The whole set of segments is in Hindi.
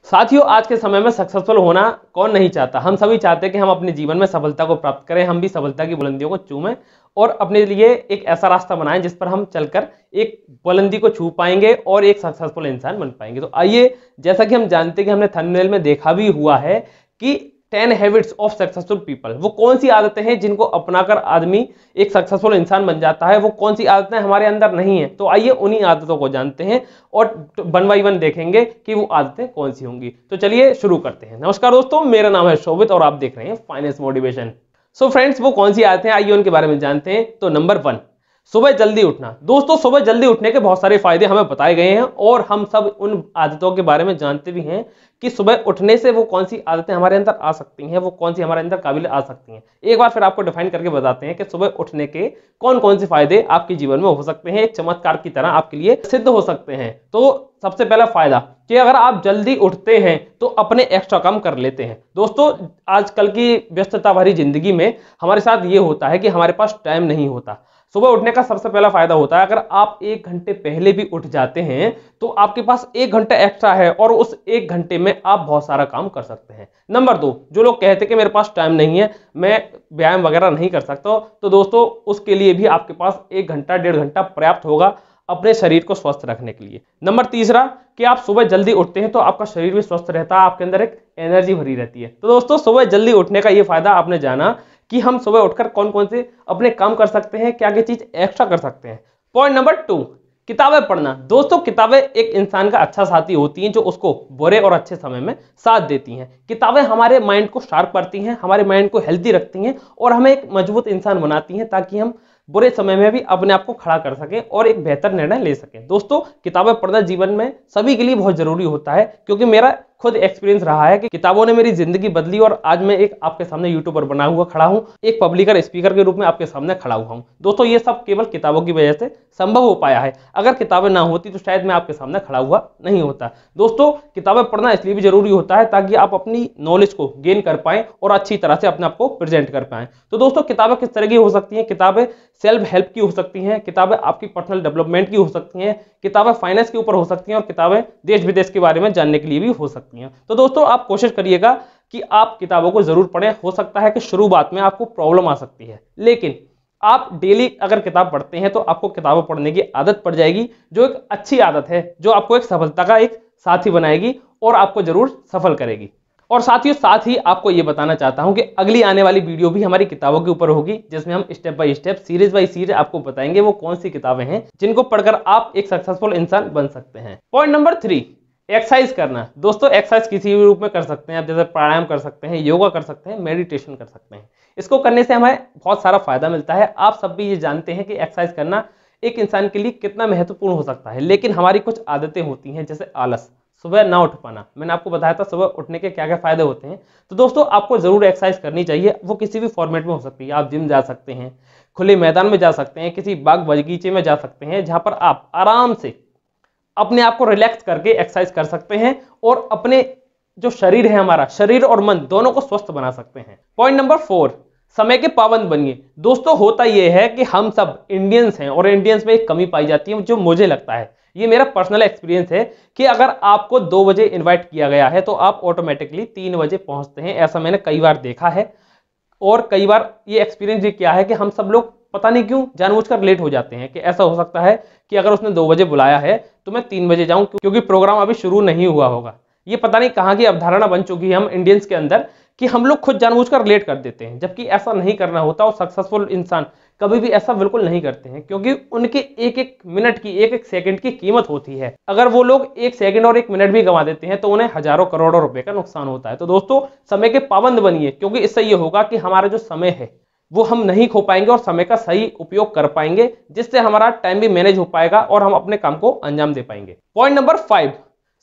साथियों, आज के समय में सक्सेसफुल होना कौन नहीं चाहता। हम सभी चाहते हैं कि हम अपने जीवन में सफलता को प्राप्त करें, हम भी सफलता की बुलंदियों को चूमें और अपने लिए एक ऐसा रास्ता बनाएं जिस पर हम चलकर एक बुलंदी को छू पाएंगे और एक सक्सेसफुल इंसान बन पाएंगे। तो आइए, जैसा कि हम जानते हैं कि हमने थंबनेल में देखा भी हुआ है कि 10 हैबिट्स ऑफ सक्सेसफुल पीपल, वो कौन सी आदतें हैं जिनको अपनाकर आदमी एक सक्सेसफुल इंसान बन जाता है, वो कौन सी आदतें हमारे अंदर नहीं है। तो आइए उन्हीं आदतों को जानते हैं और वन बाई वन देखेंगे कि वो आदतें कौन सी होंगी। तो चलिए शुरू करते हैं। नमस्कार दोस्तों, मेरा नाम है शोभित और आप देख रहे हैं फाइनेंस मोटिवेशन। सो फ्रेंड्स, वो कौन सी आदतें हैं, आइए उनके बारे में जानते हैं। तो नंबर 1, सुबह जल्दी उठना। दोस्तों, सुबह जल्दी उठने के बहुत सारे फायदे हमें बताए गए हैं और हम सब उन आदतों के बारे में जानते भी हैं कि सुबह उठने से वो कौन सी आदतें हमारे अंदर आ सकती हैं, वो कौन सी हमारे अंदर काबिल आ सकती हैं। एक बार फिर आपको डिफाइन करके बताते हैं कि सुबह उठने के कौन कौन से फायदे आपके जीवन में हो सकते हैं, एक चमत्कार की तरह आपके लिए सिद्ध हो सकते हैं। तो सबसे पहला फायदा कि अगर आप जल्दी उठते हैं तो अपने एक्स्ट्रा काम कर लेते हैं। दोस्तों, आजकल की व्यस्तता भरी जिंदगी में हमारे साथ ये होता है कि हमारे पास टाइम नहीं होता। सुबह उठने का सबसे पहला फायदा होता है, अगर आप 1 घंटे पहले भी उठ जाते हैं तो आपके पास 1 घंटा एक्स्ट्रा है और उस 1 घंटे में आप बहुत सारा काम कर सकते हैं। नंबर 2, जो लोग कहते हैं कि मेरे पास टाइम नहीं है, मैं व्यायाम वगैरह नहीं कर सकता, तो दोस्तों उसके लिए भी आपके पास 1 घंटा 1.5 घंटा पर्याप्त होगा अपने शरीर को स्वस्थ रखने के लिए। नंबर तीसरा कि आप सुबह जल्दी उठते हैं तो आपका शरीर भी स्वस्थ रहता है, आपके अंदर एक एनर्जी भरी रहती है। तो दोस्तों, सुबह जल्दी उठने का ये फायदा आपने जाना कि हम सुबह उठकर कौन कौन से अपने काम कर सकते हैं, क्या क्या चीज एक्स्ट्रा कर सकते हैं। पॉइंट नंबर 2, किताबें पढ़ना। दोस्तों, किताबें एक इंसान का अच्छा साथी होती हैं जो उसको बुरे और अच्छे समय में साथ देती हैं। किताबें हमारे माइंड को शार्प करती हैं, हमारे माइंड को हेल्दी रखती हैं और हमें एक मजबूत इंसान बनाती हैं ताकि हम बुरे समय में भी अपने आप को खड़ा कर सकें और एक बेहतर निर्णय ले सकें। दोस्तों, किताबें पढ़ना जीवन में सभी के लिए बहुत जरूरी होता है, क्योंकि मेरा खुद एक्सपीरियंस रहा है कि किताबों ने मेरी जिंदगी बदली और आज मैं एक आपके सामने यूट्यूबर बना हुआ खड़ा हूं, एक पब्लिकर स्पीकर के रूप में आपके सामने खड़ा हुआ हूं। दोस्तों, ये सब केवल किताबों की वजह से संभव हो पाया है। अगर किताबें ना होती तो शायद मैं आपके सामने खड़ा हुआ नहीं होता। दोस्तों, किताबें पढ़ना इसलिए भी जरूरी होता है ताकि आप अपनी नॉलेज को गेन कर पाएं और अच्छी तरह से अपने आप को प्रेजेंट कर पाएं। तो दोस्तों, किताबें किस तरह की हो सकती हैं? किताबें सेल्फ हेल्प की हो सकती हैं, किताबें आपकी पर्सनल डेवलपमेंट की हो सकती हैं, किताबें फाइनेंस के ऊपर हो सकती हैं और किताबें देश विदेश के बारे में जानने के लिए भी हो सकती हैं। तो दोस्तों, आप कोशिश करिएगा कि आप किताबों को जरूर पढ़ें। हो सकता है कि शुरुआत में आपको प्रॉब्लम आ सकती है, लेकिन आप डेली अगर किताब पढ़ते हैं तो आपको किताबें पढ़ने की आदत पड़ जाएगी, जो एक अच्छी आदत है, जो आपको एक सफलता का एक साथी बनाएगी और आपको जरूर सफल करेगी। और साथियों, साथ ही आपको यह बताना चाहता हूं कि अगली आने वाली वीडियो भी हमारी किताबों के ऊपर होगी, जिसमें हम step by step, series by series आपको बताएंगे वो कौन सी किताबें हैं जिनको पढ़कर आप एक सक्सेसफुल इंसान बन सकते हैं। पॉइंट नंबर 3, एक्सरसाइज करना। दोस्तों, एक्सरसाइज किसी भी रूप में कर सकते हैं आप, जैसे प्राणायाम कर सकते हैं, योगा कर सकते हैं, मेडिटेशन कर सकते हैं। इसको करने से हमें बहुत सारा फायदा मिलता है। आप सब भी ये जानते हैं कि एक्सरसाइज करना एक इंसान के लिए कितना महत्वपूर्ण हो सकता है, लेकिन हमारी कुछ आदतें होती हैं, जैसे आलस, सुबह ना उठ पाना। मैंने आपको बताया था सुबह उठने के क्या क्या फायदे होते हैं। तो दोस्तों, आपको जरूर एक्सरसाइज करनी चाहिए। वो किसी भी फॉर्मेट में हो सकती है। आप जिम जा सकते हैं, खुले मैदान में जा सकते हैं, किसी बाग बगीचे में जा सकते हैं, जहां पर आप आराम से अपने आप को रिलैक्स करके एक्सरसाइज कर सकते हैं और अपने जो शरीर है, हमारा शरीर और मन दोनों को स्वस्थ बना सकते हैं। पॉइंट नंबर 4, समय के पाबंद बनिए। दोस्तों, होता यह है कि हम सब इंडियंस हैं और इंडियंस में एक कमी पाई जाती है, जो मुझे लगता है, ये मेरा पर्सनल एक्सपीरियंस है, कि अगर आपको 2 बजे इनवाइट किया गया है तो आप ऑटोमेटिकली 3 बजे पहुंचते हैं। ऐसा मैंने कई बार देखा है और कई बार ये एक्सपीरियंस भी किया है कि हम सब लोग पता नहीं क्यों जानबूझकर लेट हो जाते हैं। कि ऐसा हो सकता है कि अगर उसने 2 बजे बुलाया है तो मैं 3 बजे जाऊं, क्योंकि प्रोग्राम अभी शुरू नहीं हुआ होगा। ये पता नहीं कहां की अवधारणा बन चुकी है हम इंडियंस के अंदर कि हम लोग खुद जानबूझकर लेट कर देते हैं, जबकि ऐसा नहीं करना होता। और सक्सेसफुल इंसान कभी भी ऐसा बिल्कुल नहीं करते हैं, क्योंकि उनके एक एक मिनट की, एक एक सेकंड की कीमत होती है। अगर वो लोग 1 सेकंड और 1 मिनट भी गंवा देते हैं तो उन्हें हजारों करोड़ों रुपए का नुकसान होता है। तो दोस्तों, समय के पाबंद बनिए, क्योंकि इससे ये होगा कि हमारा जो समय है वो हम नहीं खो पाएंगे और समय का सही उपयोग कर पाएंगे, जिससे हमारा टाइम भी मैनेज हो पाएगा और हम अपने काम को अंजाम दे पाएंगे। पॉइंट नंबर 5,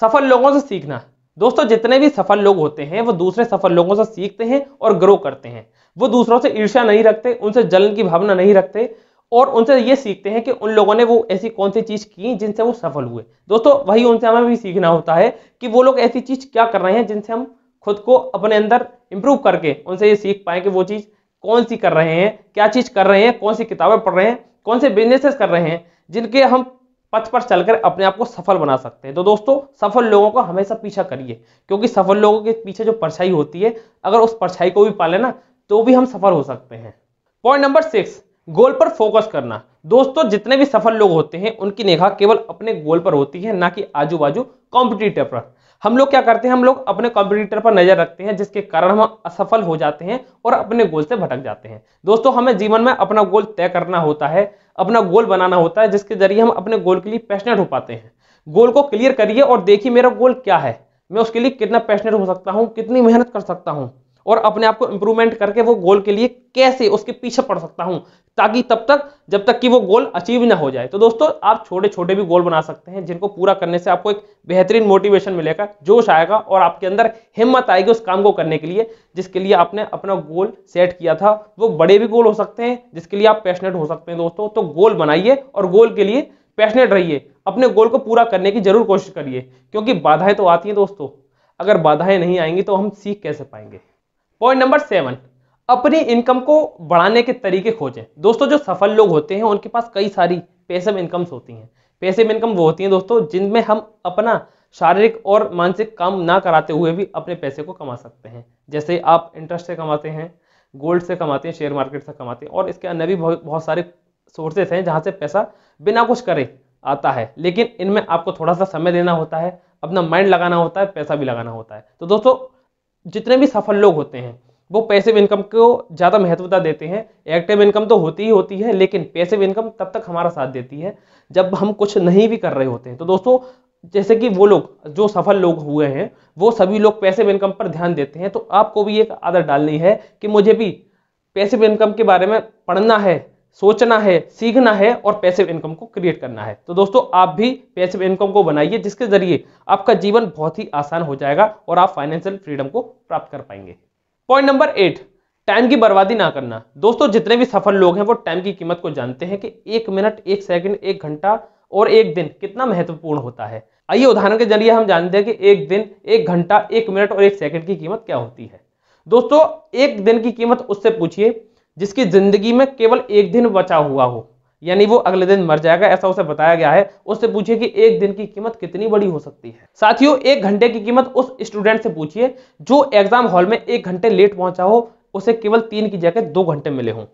सफल लोगों से सीखना। दोस्तों, जितने भी सफल लोग होते हैं वो दूसरे सफल लोगों से सीखते हैं और ग्रो करते हैं। वो दूसरों से ईर्ष्या नहीं रखते, उनसे जलन की भावना नहीं रखते और उनसे ये सीखते हैं कि उन लोगों ने वो ऐसी कौन सी चीज की जिनसे वो सफल हुए। दोस्तों, वही उनसे हमें भी सीखना होता है कि वो लोग ऐसी चीज क्या कर रहे हैं जिनसे हम खुद को अपने अंदर इंप्रूव करके उनसे ये सीख पाए कि वो चीज कौन सी कर रहे हैं, क्या चीज कर रहे हैं, कौन सी किताबें पढ़ रहे हैं, कौन से बिजनेसेस कर रहे हैं जिनके हम पथ पर चलकर अपने आप को सफल बना सकते हैं। तो दोस्तों सफल लोगों का हमेशा पीछा करिए, क्योंकि सफल लोगों के पीछे जो परछाई होती है, अगर उस परछाई को भी पाले ना तो भी हम सफल हो सकते हैं। पॉइंट नंबर 6, गोल पर फोकस करना। दोस्तों जितने भी सफल लोग होते हैं उनकी निगाह केवल अपने गोल पर होती है, ना कि आजू बाजू कॉम्पिटिटर पर। हम लोग क्या करते हैं, हम लोग अपने कॉम्पिटिटर पर नजर रखते हैं, जिसके कारण हम असफल हो जाते हैं और अपने गोल से भटक जाते हैं। दोस्तों हमें जीवन में अपना गोल तय करना होता है, अपना गोल बनाना होता है, जिसके जरिए हम अपने गोल के लिए पैशनेट हो पाते हैं। गोल को क्लियर करिए और देखिए मेरा गोल क्या है, मैं उसके लिए कितना पैशनेट हो सकता हूं, कितनी मेहनत कर सकता हूं, और अपने आप को इंप्रूवमेंट करके वो गोल के लिए कैसे उसके पीछे पड़ सकता हूं, ताकि तब तक जब तक कि वो गोल अचीव ना हो जाए। तो दोस्तों आप छोटे छोटे भी गोल बना सकते हैं, जिनको पूरा करने से आपको एक बेहतरीन मोटिवेशन मिलेगा, जोश आएगा और आपके अंदर हिम्मत आएगी उस काम को करने के लिए जिसके लिए आपने अपना गोल सेट किया था। वो बड़े भी गोल हो सकते हैं जिसके लिए आप पैशनेट हो सकते हैं। दोस्तों तो गोल बनाइए और गोल के लिए पैशनेट रहिए, अपने गोल को पूरा करने की जरूर कोशिश करिए, क्योंकि बाधाएं तो आती हैं दोस्तों, अगर बाधाएं नहीं आएंगी तो हम सीख कैसे पाएंगे। पॉइंट नंबर 7, अपनी इनकम को बढ़ाने के तरीके खोजें। दोस्तों जो सफल लोग होते हैं उनके पास कई सारी पैसिव इनकम्स होती हैं। पैसिव इनकम वो होती हैं दोस्तों जिनमें हम अपना शारीरिक और मानसिक काम ना कराते हुए भी अपने पैसे को कमा सकते हैं। जैसे आप इंटरेस्ट से कमाते हैं, गोल्ड से कमाते हैं, शेयर मार्केट से कमाते हैं, और इसके अन्य भी बहुत सारे सोर्सेस हैं जहां से पैसा बिना कुछ करे आता है। लेकिन इनमें आपको थोड़ा सा समय देना होता है, अपना माइंड लगाना होता है, पैसा भी लगाना होता है। तो दोस्तों जितने भी सफल लोग होते हैं वो पैसिव इनकम को ज्यादा महत्वता देते हैं। एक्टिव इनकम तो होती ही होती है, लेकिन पैसिव इनकम तब तक हमारा साथ देती है जब हम कुछ नहीं भी कर रहे होते हैं। तो दोस्तों जैसे कि वो लोग जो सफल लोग हुए हैं वो सभी लोग पैसिव इनकम पर ध्यान देते हैं। तो आपको भी एक आदत डालनी है कि मुझे भी पैसिव इनकम के बारे में पढ़ना है, सोचना है, सीखना है और पैसिव इनकम को क्रिएट करना है। तो दोस्तों आप भी पैसिव इनकम को बनाइए, जिसके जरिए आपका जीवन बहुत ही आसान हो जाएगा और आप फाइनेंशियल फ्रीडम को प्राप्त कर पाएंगे। पॉइंट नंबर 8, टाइम की बर्बादी ना करना। दोस्तों जितने भी सफल लोग हैं वो टाइम की कीमत को जानते हैं कि 1 मिनट, 1 सेकंड, 1 घंटा और 1 दिन कितना महत्वपूर्ण होता है। आइए उदाहरण के जरिए हम जानते हैं कि 1 दिन, 1 घंटा, 1 मिनट और 1 सेकंड की कीमत क्या होती है। दोस्तों 1 दिन की कीमत उससे पूछिए जिसकी जिंदगी में केवल 1 दिन बचा हुआ हो, यानी वो अगले दिन मर जाएगा, ऐसा उसे बताया गया है। उससे पूछिए कि 1 दिन की कीमत कितनी बड़ी हो सकती है। साथियों 1 घंटे की कीमत उस स्टूडेंट से पूछिए जो एग्जाम हॉल में 1 घंटे लेट पहुंचा हो, उसे केवल 3 की जगह 2 घंटे मिले हों।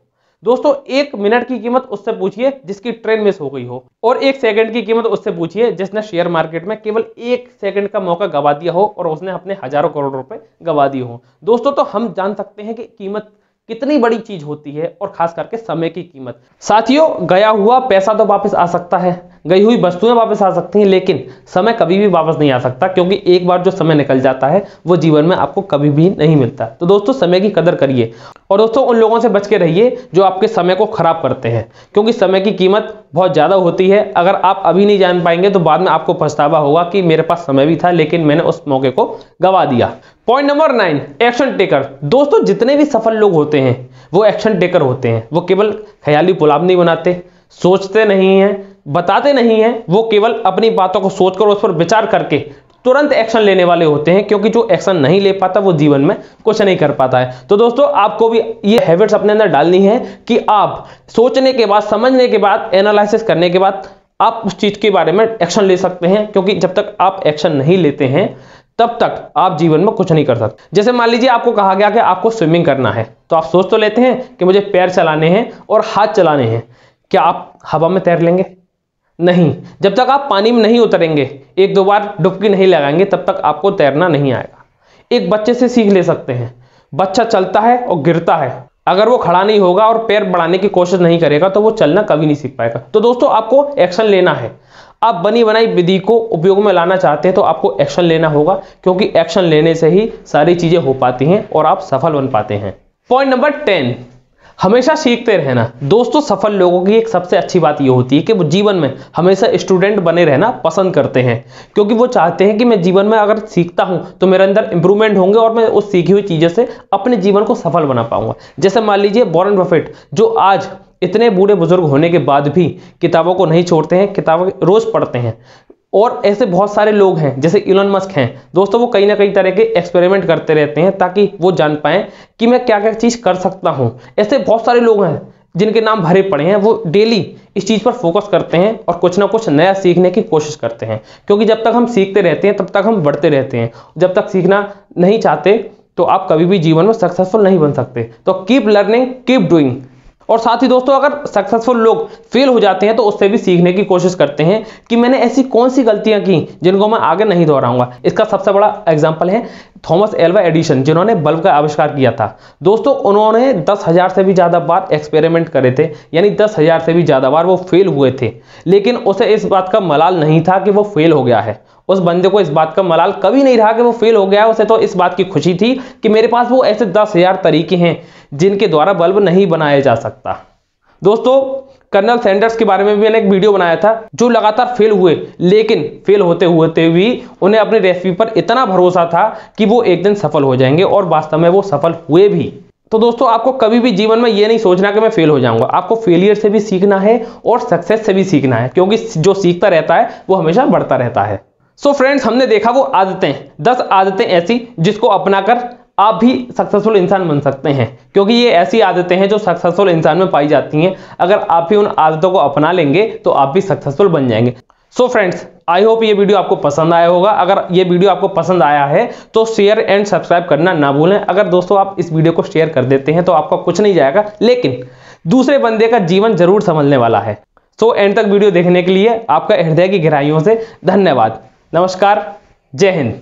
दोस्तों 1 मिनट की कीमत उससे पूछिए जिसकी ट्रेन मिस हो गई हो, और 1 सेकंड की कीमत उससे पूछिए जिसने शेयर मार्केट में केवल 1 सेकंड का मौका गवा दिया हो और उसने अपने हजारों करोड़ रुपए गवा दिए हो। दोस्तों तो हम जान सकते हैं कि कीमत कितनी बड़ी चीज होती है, और खास करके समय की कीमत। साथियों गया हुआ पैसा तो वापस आ सकता है, गई हुई वस्तुएं वापस आ सकती हैं, लेकिन समय कभी भी वापस नहीं आ सकता, क्योंकि एक बार जो समय निकल जाता है वो जीवन में आपको कभी भी नहीं मिलता। तो दोस्तों समय की कदर करिए, और दोस्तों उन लोगों से बच के रहिए जो आपके समय को खराब करते हैं, क्योंकि समय की कीमत बहुत ज्यादा होती है। अगर आप अभी नहीं जान पाएंगे तो बाद में आपको पछतावा होगा कि मेरे पास समय भी था लेकिन मैंने उस मौके को गवा दिया। Point number 9, action taker. दोस्तों जितने भी सफल लोग होते हैं वो एक्शन टेकर होते हैं। वो केवल ख्याली पुलाव नहीं बनाते, सोचते नहीं हैं, बताते नहीं हैं, वो केवल अपनी बातों को सोचकर उस पर विचार करके तुरंत एक्शन लेने वाले होते हैं, क्योंकि जो एक्शन नहीं ले पाता वो जीवन में कुछ नहीं कर पाता है। तो दोस्तों आपको भी ये हैबिट्स अपने अंदर डालनी है कि आप सोचने के बाद, समझने के बाद, एनालिसिस करने के बाद आप उस चीज के बारे में एक्शन ले सकते हैं, क्योंकि जब तक आप एक्शन नहीं लेते हैं तब तक आप जीवन में कुछ नहीं कर सकते। जैसे मान लीजिए आपको कहा गया कि आपको स्विमिंग करना है, तो आप सोच तो लेते हैं कि मुझे पैर चलाने हैं और हाथ चलाने हैं। क्या आप हवा में तैर लेंगे? नहीं। जब तक आप पानी में नहीं उतरेंगे, 1-2 बार डुबकी नहीं लगाएंगे, तब तक आपको तैरना नहीं आएगा। एक बच्चे से सीख ले सकते हैं। बच्चा चलता है और गिरता है, अगर वो खड़ा नहीं होगा और पैर बढ़ाने की कोशिश नहीं करेगा तो वो चलना कभी नहीं सीख पाएगा। तो दोस्तों आपको एक्शन लेना है। आप बनी बनाई विधि को उपयोग में लाना चाहते हैं तो आपको एक्शन लेना होगा, क्योंकि एक्शन लेने से ही सारी चीजें हो पाती हैं और आप सफल बन पाते हैं। पॉइंट नंबर 10, हमेशा सीखते रहना। दोस्तों सफल लोगों की एक सबसे अच्छी बात यह होती है कि वो जीवन में हमेशा स्टूडेंट बने रहना पसंद करते हैं, क्योंकि वो चाहते हैं कि मैं जीवन में अगर सीखता हूं तो मेरे अंदर इंप्रूवमेंट होंगे और मैं उस सीखी हुई चीजों से अपने जीवन को सफल बना पाऊंगा। जैसे मान लीजिए वॉरेन बफेट, जो आज इतने बूढ़े बुजुर्ग होने के बाद भी किताबों को नहीं छोड़ते हैं, किताबें रोज पढ़ते हैं। और ऐसे बहुत सारे लोग हैं जैसे इलोन मस्क हैं। दोस्तों वो कई ना कई तरह के एक्सपेरिमेंट करते रहते हैं ताकि वो जान पाएं कि मैं क्या क्या चीज कर सकता हूं। ऐसे बहुत सारे लोग हैं जिनके नाम भरे पड़े हैं वो डेली इस चीज़ पर फोकस करते हैं और कुछ ना कुछ नया सीखने की कोशिश करते हैं, क्योंकि जब तक हम सीखते रहते हैं तब तक हम बढ़ते रहते हैं। जब तक सीखना नहीं चाहते तो आप कभी भी जीवन में सक्सेसफुल नहीं बन सकते। तो कीप लर्निंग, कीप डूइंग। और साथ ही दोस्तों, अगर सक्सेसफुल लोग फेल हो जाते हैं तो उससे भी सीखने की कोशिश करते हैं कि मैंने ऐसी कौन सी गलतियां की जिनको मैं आगे नहीं दोहराऊंगा। इसका सबसे बड़ा एग्जांपल है थॉमस एल्वा एडिसन, जिन्होंने बल्ब का आविष्कार किया था। दोस्तों, उन्होंने 10,000 से भी ज़्यादा बार एक्सपेरिमेंट करे थे, यानी 10,000 से भी ज़्यादा बार वो फेल हुए थे, लेकिन उसे इस बात का मलाल नहीं था कि वो फेल हो गया है। उस बंदे को इस बात का मलाल कभी नहीं रहा कि वो फेल हो गया। उसे तो इस बात की खुशी थी कि मेरे पास वो ऐसे 10,000 तरीके हैं जिनके द्वारा बल्ब नहीं बनाया जा सकता। दोस्तों, कर्नल सैंडर्स के बारे में भी मैंने एक वीडियो बनाया था, जो लगातार फेल हुए, लेकिन फेल होते होते भी उन्हें अपनी रेसिपी पर इतना भरोसा था कि वो एक दिन सफल हो जाएंगे, और वास्तव में वो सफल हुए भी। तो दोस्तों, आपको कभी भी जीवन में ये नहीं सोचना कि मैं फेल हो जाऊंगा। आपको फेलियर से भी सीखना है और सक्सेस से भी सीखना है, क्योंकि जो सीखता रहता है वो हमेशा बढ़ता रहता है। सो फ्रेंड्स, हमने देखा वो आदतें, 10 आदतें ऐसी जिसको अपनाकर आप भी सक्सेसफुल इंसान बन सकते हैं, क्योंकि ये ऐसी आदतें हैं जो सक्सेसफुल इंसान में पाई जाती हैं। अगर आप भी उन आदतों को अपना लेंगे तो आप भी सक्सेसफुल बन जाएंगे। सो फ्रेंड्स, आई होप ये वीडियो आपको पसंद आया होगा। अगर ये वीडियो आपको पसंद आया है तो शेयर एंड सब्सक्राइब करना ना भूलें। अगर दोस्तों आप इस वीडियो को शेयर कर देते हैं तो आपका कुछ नहीं जाएगा, लेकिन दूसरे बंदे का जीवन जरूर संभलने वाला है। सो एंड तक वीडियो देखने के लिए आपका हृदय की गहराइयों से धन्यवाद। नमस्कार, जय हिंद।